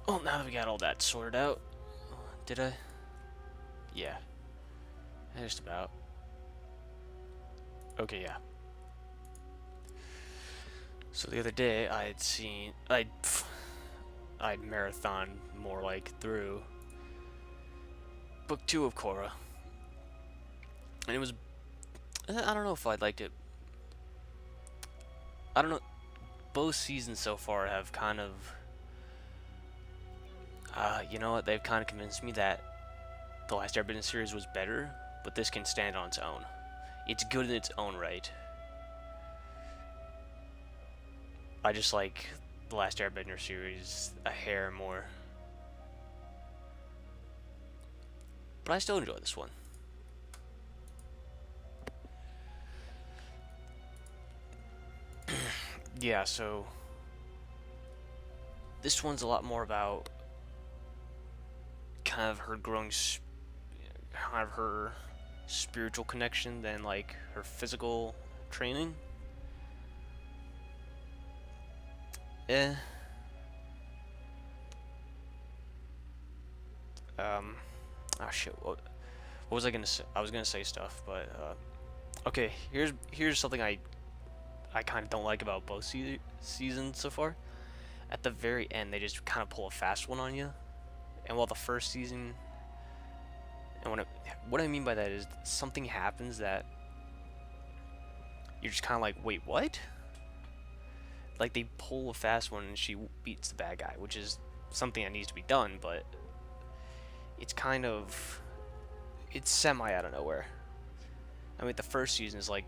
Well, now that we got all that sorted out, did I? Yeah, just about. Okay, yeah. So the other day, I'd marathon more like through book two of Korra, and it was. I don't know if I liked it. I don't know. Both seasons so far have kind of. You know what? They've kind of convinced me that the Last Airbender series was better, but this can stand on its own. It's good in its own right. I just like the Last Airbender series a hair more. But I still enjoy this one. Yeah, so this one's a lot more about kind of her growing, kind of her spiritual connection than like her physical training. Eh. Um. Oh shit. What was I gonna say? I was gonna say stuff, but okay. Here's something I kind of don't like about both seasons so far. At the very end, they just kind of pull a fast one on you. And while the first season, and what I mean by that is something happens that you're just kind of like, wait, what? Like they pull a fast one and she beats the bad guy, which is something that needs to be done, but it's kind of it's semi out of nowhere. I mean, the first season is like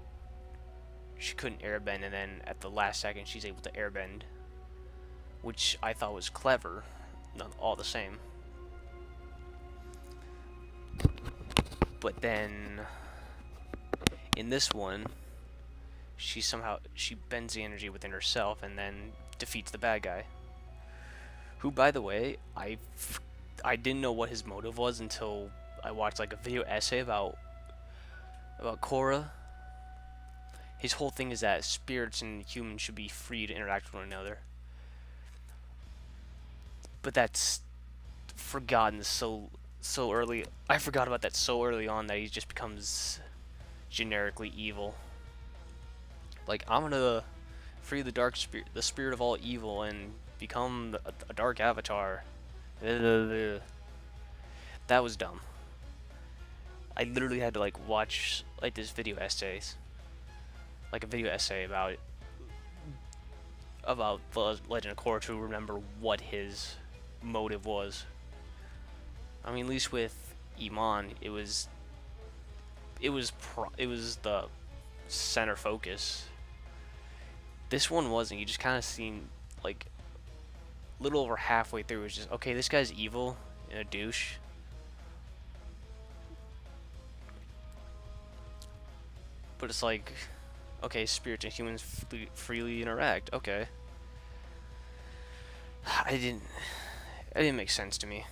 she couldn't airbend, and then at the last second she's able to airbend, which I thought was clever, not all the same. But then in this one, she bends the energy within herself and then defeats the bad guy. Who, by the way, I didn't know what his motive was until I watched like a video essay about Korra. His whole thing is that spirits and humans should be free to interact with one another. But that's forgotten so early. I forgot about that so early on that he just becomes generically evil. Like, I'm gonna free the spirit of all evil, and become a dark avatar. That was dumb. I literally had to like watch like this video essays, like a video essay about the Legend of Korra to remember what his motive was. I mean, at least with Iman, it was the center focus. This one wasn't. You just kind of seen like a little over halfway through. It was just okay. This guy's evil and a douche. But it's like, okay, spirits and humans freely interact. Okay, I didn't. It didn't make sense to me.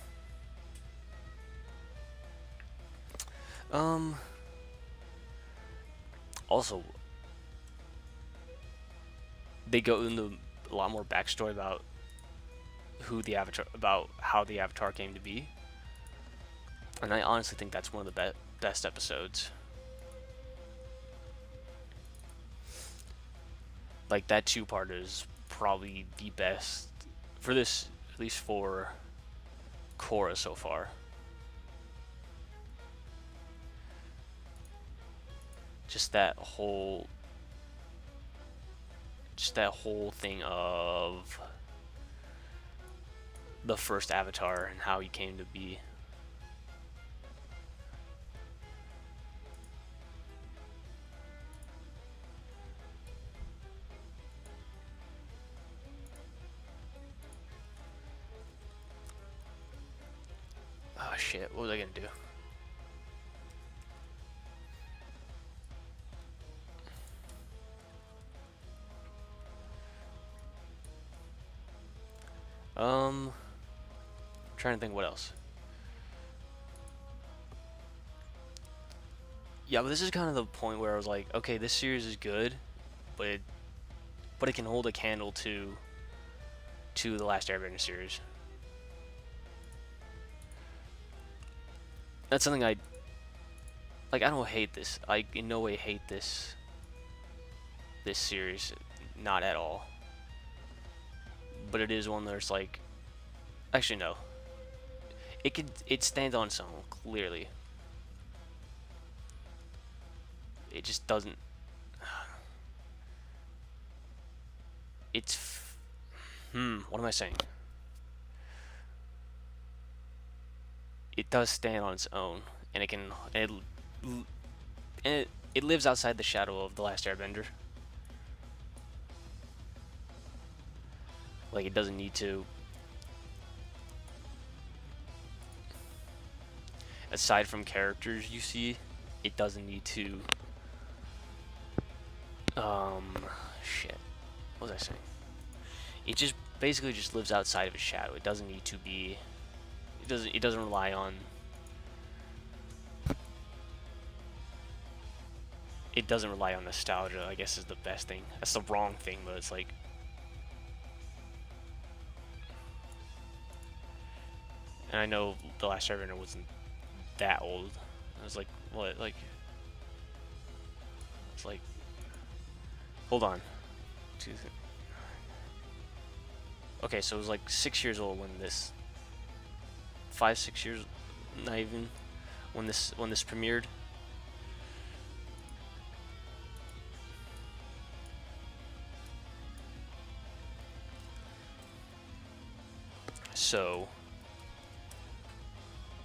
Um. Also, they go into a lot more backstory about about how the Avatar came to be, and I honestly think that's one of the best episodes. Like that two part is probably the best for this, at least for Korra so far. Just that whole thing of the first Avatar and how he came to be. Oh shit, what was I gonna do? Trying to think what else. Yeah, but this is kind of the point where I was like, okay, this series is good, but it can hold a candle to the Last Airbender series. That's something I like. I don't hate this. I in no way hate this series, not at all. But it is one that's like, actually no, it stands on its own clearly. It just doesn't. What am I saying? It does stand on its own, and it lives outside the shadow of The Last Airbender. Like, it doesn't need to. Aside from characters you see, it doesn't need to. Shit. What was I saying? It just basically just lives outside of its shadow. It doesn't need to be. It doesn't rely on. It doesn't rely on nostalgia, I guess is the best thing. That's the wrong thing, but it's like. And I know The Last Airbender wasn't that old. I was like, what? Like. It's like. Hold on. Okay, so it was like 6 years old when this. 5, 6 years, not even, when this premiered. So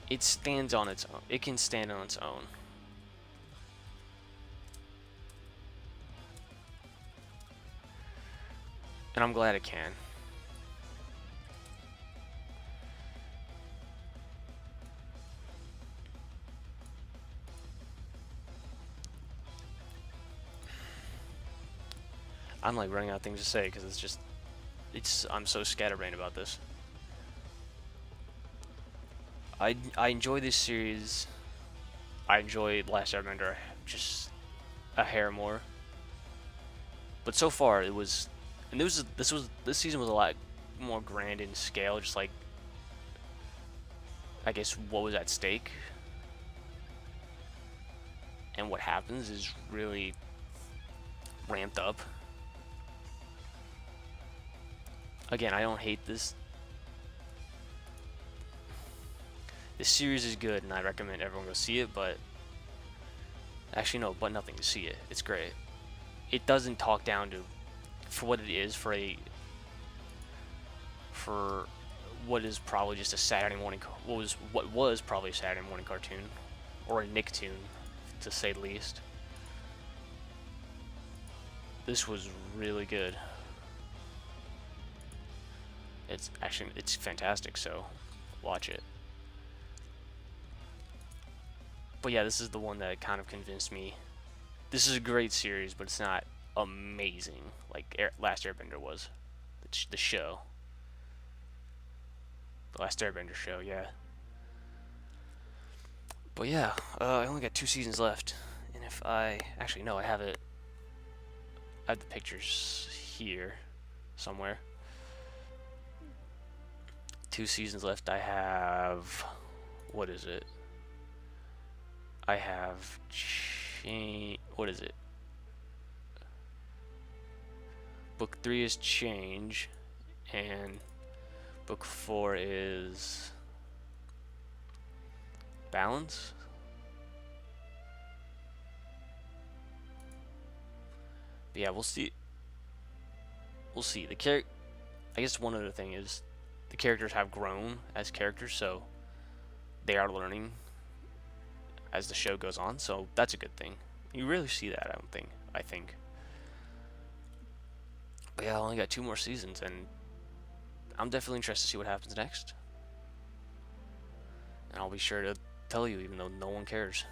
it stands on its own. It can stand on its own. And I'm glad it can. I'm like running out of things to say because I'm so scatterbrained about this. I enjoy this series. I enjoy Last Airbender just a hair more. But so far it was, and this season was a lot more grand in scale. Just like, I guess what was at stake and what happens is really ramped up. Again, I don't hate this. This series is good, and I recommend everyone go see it, but actually no, but nothing to see it. It's great. It doesn't talk down to for what it is for what is probably just a Saturday morning what was probably a Saturday morning cartoon or a Nicktoon, to say the least. This was really good. It's fantastic, so watch it. But yeah, this is the one that kind of convinced me. This is a great series, but it's not amazing like Last Airbender was. The show. The Last Airbender show, yeah. But yeah, I only got 2 seasons left. And if actually, no, I have it. I have the pictures here somewhere. 2 seasons left. I have, what is it? I have what is it? Book 3 is Change, and book 4 is Balance. But yeah, we'll see. We'll see. I guess one other thing is the characters have grown as characters, so they are learning as the show goes on, so that's a good thing. You really see that, I think. But yeah, I only got 2 more seasons, and I'm definitely interested to see what happens next. And I'll be sure to tell you, even though no one cares.